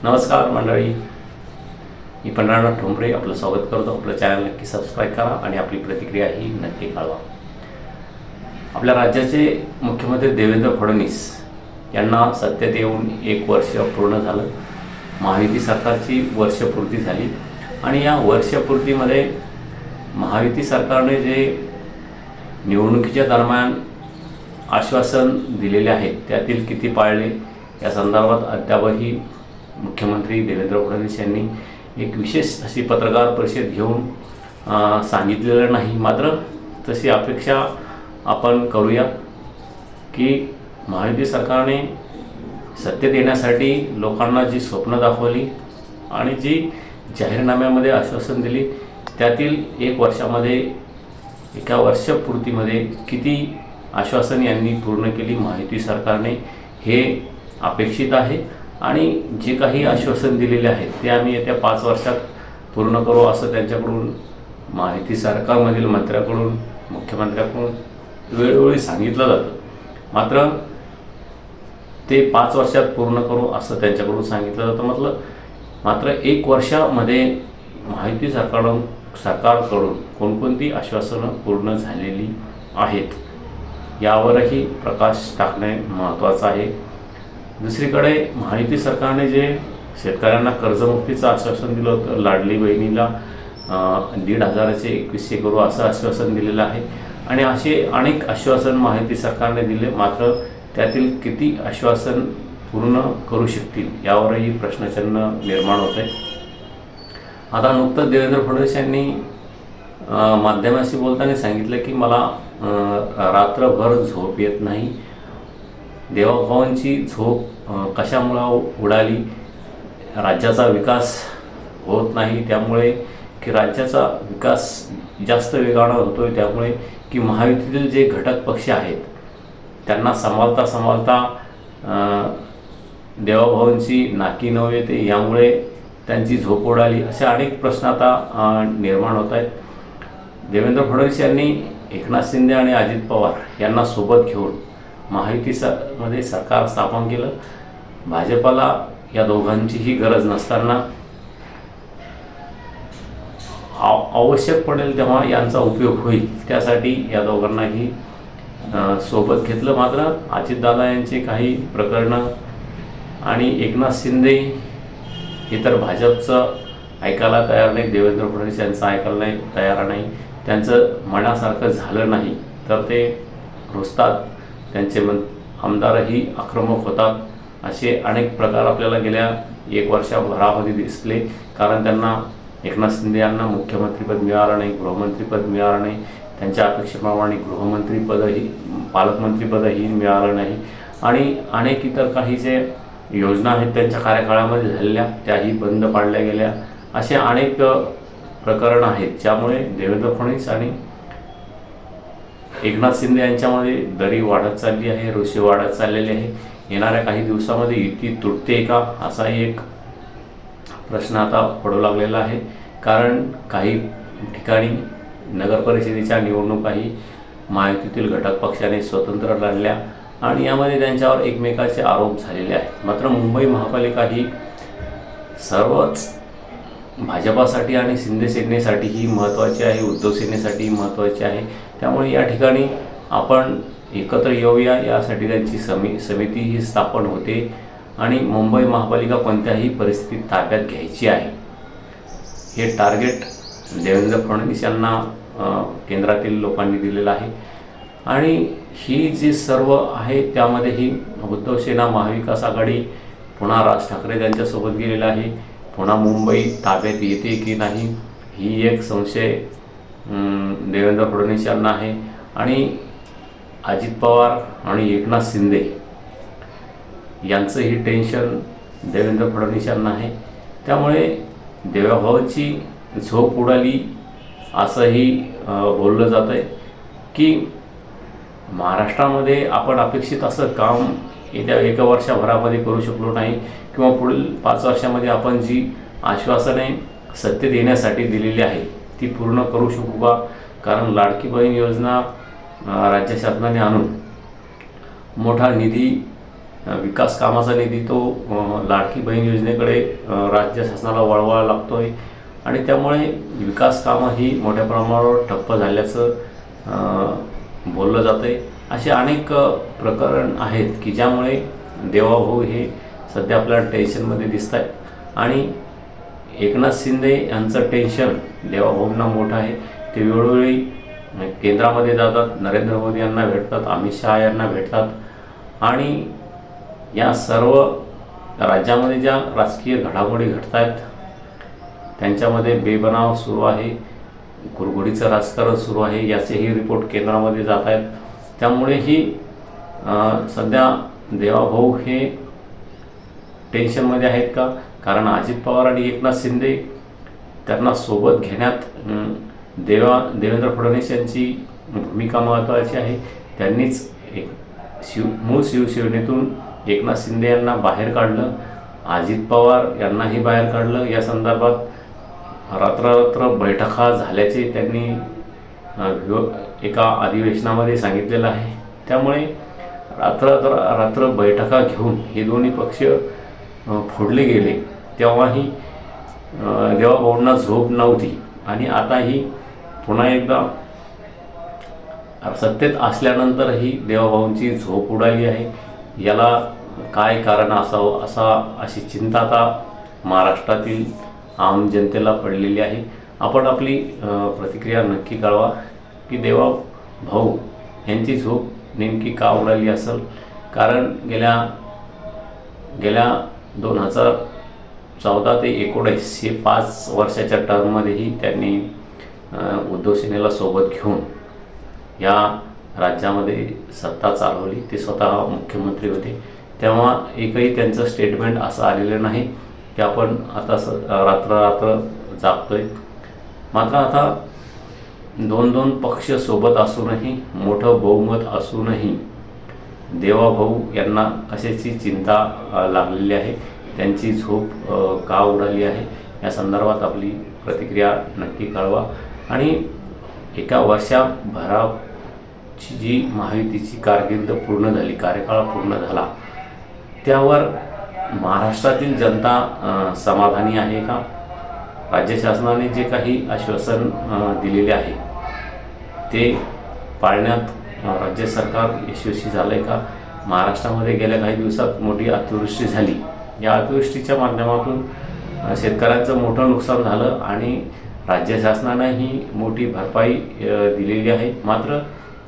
नमस्कार मंडळी, मी पंढरनाथ ठोंबरे आपलं स्वागत करतो. आपलं चॅनल नक्की सबस्क्राईब करा आणि आपली प्रतिक्रिया ही नक्की कळवा. आपल्या राज्याचे मुख्यमंत्री देवेंद्र फडणवीस यांना सत्तेत येऊन 1 वर्ष पूर्ण झालं. महायुती सरकारची वर्षपूर्ती झाली आणि या वर्षपूर्तीमध्ये महायुती सरकारने जे निवडणुकीच्या दरम्यान आश्वासन दिलेले आहेत त्यातील किती पाळले या संदर्भात अद्यापही मुख्यमंत्री देवेंद्र फडणवीस यांनी एक विशेष अशी पत्रकार परिषद घेऊन सांगितलेलं नाही. मात्र तशी अपेक्षा आपण करूया की महायुती सरकारने सत्तेत येण्यासाठी लोकांना जी स्वप्न दाखवली आणि जी जाहीरनाम्यामध्ये आश्वासन दिली त्यातील 1 वर्षामध्ये एका वर्षपूर्तीमध्ये किती आश्वासन यांनी पूर्ण केली महायुती सरकारने हे अपेक्षित आहे. आणि जे काही आश्वासन दिलेले आहेत ते आम्ही येत्या 5 वर्षात पूर्ण करू असं त्यांच्याकडून महायुती सरकारमधील मंत्र्याकडून मुख्यमंत्र्याकडून वेळोवेळी सांगितलं जातं. मात्र ते 5 वर्षात पूर्ण करू असं त्यांच्याकडून सांगितलं जातं. मात्र 1 वर्षामध्ये महायुती सरकारकडून कोणकोणती आश्वासनं पूर्ण झालेली आहेत यावरही प्रकाश टाकणे महत्त्वाचं आहे. दुसरीकडे महायुती सरकारने जे शेतकऱ्यांना कर्जमुक्तीचं आश्वासन दिलं होतं, लाडली बहिणीला 1,500चे 2100 करू असं आश्वासन दिलेलं आहे आणि असे अनेक आश्वासन महायुती सरकारने दिले. मात्र त्यातील किती आश्वासन पूर्ण करू शकतील यावरही प्रश्नचिन्ह निर्माण होते. आता नुकतंच देवेंद्र फडणवीस यांनी माध्यमाशी बोलताना सांगितलं की मला रात्रभर झोप येत नाही. देवाभावांची झोप कशामुळं उडाली? राज्याचा विकास होत नाही त्यामुळे की राज्याचा विकास जास्त वेगानं होतो आहे त्यामुळे की महायुतीतील जे घटक पक्ष आहेत त्यांना सांभाळता देवाभावांची नाकी नऊ येते यामुळे त्यांची झोप उडाली असे अनेक प्रश्न आता निर्माण होत आहेत. देवेंद्र फडणवीस यांनी एकनाथ शिंदे आणि अजित पवार यांना सोबत घेऊन महायुतीमध्ये सरकार स्थापन केलं. भाजपाला या दोघांचीही गरज नसताना आवश्यक पडेल तेव्हा यांचा उपयोग होईल त्यासाठी या दोघांनाही सोबत घेतलं. मात्र अजितदादा यांचे काही प्रकरणं आणि एकनाथ शिंदे हे तर भाजपचं ऐकायला तयार नाही, देवेंद्र फडणवीस यांचं ऐकायला तयार नाही. त्यांचं मनासारखं झालं नाही तर ते रुसतात, त्यांचे आमदारही आक्रमक होतात. असे अनेक प्रकार आपल्याला गेल्या 1 वर्षभरामध्ये दिसले. कारण त्यांना एकनाथ शिंदे यांना मुख्यमंत्रीपद मिळालं नाही, गृहमंत्रीपद मिळालं नाही, त्यांच्या अपेक्षेप्रमाणे गृहमंत्रीपदही पालकमंत्रीपदही मिळालं नाही आणि अनेक इतर काही जे योजना आहेत त्यांच्या कार्यकाळामध्ये झालेल्या त्याही बंद पाडल्या गेल्या. असे अनेक प्रकरणं आहेत ज्यामुळे देवेंद्र फडणवीस आणि एकनाथ शिंदे यांच्यामध्ये दरी वाढत चालली आहे, रोषे वाढत चाललेले आहे. येणाऱ्या काही दिवसामध्ये युती तुटते का असाही एक प्रश्न आता पडू लागलेला आहे. कारण काही ठिकाणी नगरपरिषदेच्या निवडणुकाही महायुतीतील घटक पक्षाने स्वतंत्र लढल्या आणि यामध्ये त्यांच्यावर एकमेकाचे आरोप झालेले आहेत. मात्र मुंबई महापालिका ही सर्वच भाजपासाठी आणि शिंदे सेनेसाठीही महत्त्वाची आहे, उद्धव सेनेसाठीही महत्त्वाची आहे. त्यामुळे या ठिकाणी आपण एकत्र येऊया यासाठी त्यांची समितीही स्थापन होते आणि मुंबई महापालिका कोणत्याही परिस्थितीत ताब्यात घ्यायची आहे हे टार्गेट देवेंद्र फडणवीस यांना केंद्रातील लोकांनी दिलेलं आहे. आणि ही जी सर्व आहे त्यामध्येही उद्धव सेना महाविकास आघाडी पुन्हा राज ठाकरे त्यांच्यासोबत गेलेला आहे. पुन्हा मुंबई ताब्यात येते की नाही ही एक संशय देवेंद्र फडणवीस यांना आहे. आणि अजित पवार आणि एकनाथ शिंदे यांचंही टेन्शन देवेंद्र फडणवीस यांना आहे. त्यामुळे देवाभावांची झोप उडाली असंही बोललं जात आहे की महाराष्ट्रामध्ये आपण अपेक्षित असं काम येत्या 1 वर्षभरामध्ये करू शकलो नाही किंवा पुढील 5 वर्षामध्ये आपण जी आश्वासने सत्तेत येण्यासाठी दिलेली आहे ती पूर्ण करू शकू का? कारण लाडकी बहीण योजना राज्य शासनाने आणून मोठा निधी विकास कामाचा निधी तो लाडकी बहीण योजनेकडे राज्य शासनाला वळवावा लागतो आहे आणि त्यामुळे विकास कामं ही मोठ्या प्रमाणावर ठप्प झाल्याचं बोललं जातं आहे. असे अनेक प्रकरण आहेत की ज्यामुळे देवाभाऊ हे सध्या आपल्याला टेन्शनमध्ये दिसत आहेत आणि एकनाथ शिंदे यांचं टेन्शन देवाभाऊंना मोठं आहे. ते वेळोवेळी केंद्रामध्ये जातात, नरेंद्र मोदी यांना भेटतात, अमित शहा यांना भेटतात आणि या सर्व राज्यामध्ये ज्या राजकीय घडामोडी घडत आहेत त्यांच्यामध्ये बेबनाव सुरू आहे, कुरघोडीचं राजकारण सुरू आहे, याचेही रिपोर्ट केंद्रामध्ये जात आहेत. त्यामुळेही सध्या देवाभाऊ हे टेन्शनमध्ये आहेत का? कारण अजित पवार आणि एकनाथ शिंदे त्यांना सोबत घेण्यात देवेंद्र फडणवीस यांची भूमिका महत्त्वाची आहे. त्यांनीच मूळ शिवसेनेतून एकनाथ शिंदे यांना बाहेर काढलं, अजित पवार यांनाही बाहेर काढलं. या संदर्भात रात्र बैठका झाल्याचे त्यांनी एका अधिवेशनामध्ये सांगितलेलं आहे. त्यामुळे रात्र बैठका घेऊन हे दोन्ही पक्ष फोडले गेले. तेव्हाही देवाभाऊंना झोप नव्हती आणि आताही पुन्हा एकदा सत्तेत असल्यानंतरही देवाभाऊंची झोप उडाली आहे. याला काय कारण असावं अशी चिंता आता महाराष्ट्रातील आम जनतेला पडलेली आहे. आपण आपली प्रतिक्रिया नक्की कळवा की देवाभाऊ यांची झोप नेमकी का उडाली असेल. कारण गेल्या 2014 ते 2019 हे 5 वर्षाच्या टर्ममध्येही त्यांनी उद्धव सेनेला सोबत घेऊन या राज्यामध्ये सत्ता चालवली. ते स्वतः मुख्यमंत्री होते. तेव्हा एकही त्यांचं स्टेटमेंट असं आलेलं नाही की आपण आता रात्र जागतोय. मात्र आता 2 पक्ष सोबत असूनही, मोठं बहुमत असूनही देवाभाऊ यांना कशाची चिंता लागलेली आहे, त्यांची झोप का उडाली आहे, या संदर्भात आपली प्रतिक्रिया नक्की कळवा. आणि एका वर्षभराची जी महायुतीची कारकीर्द पूर्ण झाली, कार्यकाळ पूर्ण झाला, त्यावर महाराष्ट्रातील जनता समाधानी आहे का? राज्य शासनाने जे काही आश्वासन दिलेले आहे ते पाळण्यात राज्य सरकार यशस्वी झालं आहे का? महाराष्ट्रामध्ये गेल्या काही दिवसात मोठी अतिवृष्टी झाली. या अतिवृष्टीच्या माध्यमातून शेतकऱ्यांचं मोठं नुकसान झालं आणि राज्य शासनानंही मोठी भरपाई दिलेली आहे. मात्र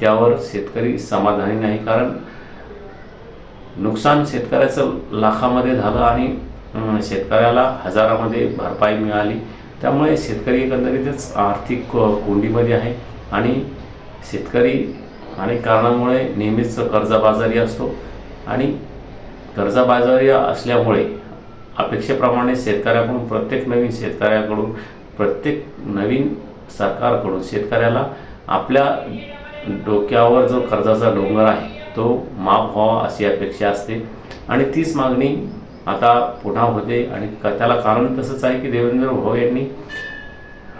त्यावर शेतकरी समाधानी नाही. कारण नुकसान शेतकऱ्याचं लाखामध्ये झालं आणि शेतकऱ्याला हजारामध्ये भरपाई मिळाली. त्यामुळे शेतकरी एकंदरीतच आर्थिक कोंडीमध्ये आहे आणि शेतकरी अनेक कारणामुळे नेहमीच कर्जबाजारी असतो आणि कर्जबाजारी असल्यामुळे अपेक्षेप्रमाणे शेतकऱ्याकडून प्रत्येक नवीन सरकारकडून शेतकऱ्याला आपल्या डोक्यावर जो कर्जाचा डोंगर आहे तो माफ व्हावा अशी अपेक्षा असते आणि तीच मागणी आता पुन्हा होते. आणि त्याला कारण तसंच आहे की देवेंद्र भाऊ यांनी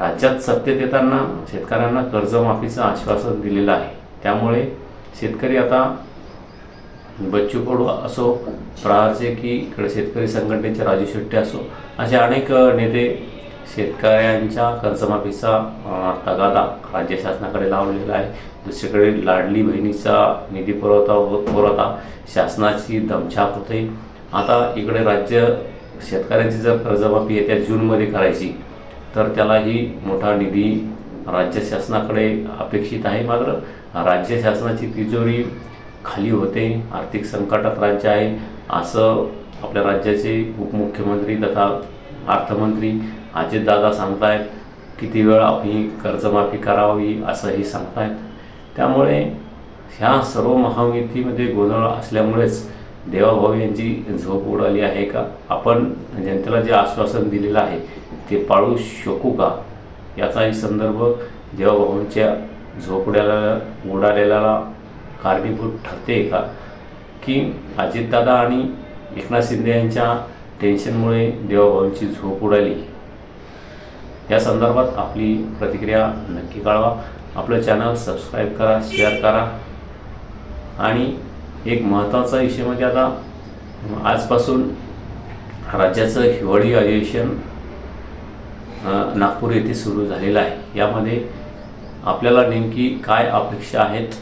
राज्यात सत्तेत येताना शेतकऱ्यांना कर्जमाफीचं आश्वासन दिलेलं आहे. त्यामुळे शेतकरी आता बच्चू कडू असो, प्रहारचे की इकडे शेतकरी संघटनेचे राजू शेट्टी असो, असे अनेक नेते शेतकऱ्यांच्या कर्जमाफीचा तगादा राज्य शासनाकडे लावलेला आहे. दुसरीकडे लाडली बहिणीचा निधी पुरवठा शासनाची दमछाक होते. आता इकडे राज्य शेतकऱ्यांची जर कर्जमाफी येत्या जूनमध्ये करायची तर त्यालाही मोठा निधी राज्य शासनाकडे अपेक्षित आहे. मात्र राज्य शासनाची तिजोरी खाली होते, आर्थिक संकटात राज्य आहे असं आपल्या राज्याचे उपमुख्यमंत्री तथा अर्थमंत्री अजितदादा सांगतायत. किती वेळ आम्ही कर्जमाफी करावी असंही सांगतायत. त्यामुळे ह्या सर्व महायुतीमध्ये गोंधळ असल्यामुळेच देवाभाऊ यांची झोप उडाली आहे का? आपण जनतेला जे आश्वासन दिलेलं आहे ते पाळू शकू का? याचाही संदर्भ देवाभाऊंच्या झोप उडालेला कारणीभूत ठरते का? की अजितदादा आणि एकनाथ शिंदे यांच्या टेन्शनमुळे देवाभाऊंची झोप उडाली? या संदर्भात आपली प्रतिक्रिया नक्की कळवा. आपलं चॅनल सबस्क्राईब करा, शेअर करा. आणि एक महत्त्वाचा विषय म्हणजे आता आजपासून राज्याचं हिवाळी अधिवेशन नागपूर येथे सुरू झालेलं आहे। यामध्ये आपल्याला नेमकी काय अपेक्षा आहेत,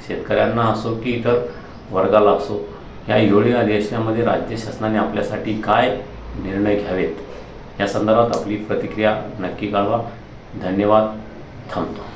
शेतकऱ्यांना असो की इतर वर्गाला असो, या हिवाळी अधिवेशनामध्ये राज्य शासनाने आपल्यासाठी काय निर्णय घ्यावेत या संदर्भात आपली प्रतिक्रिया नक्की कळवा। धन्यवाद। थांबतो।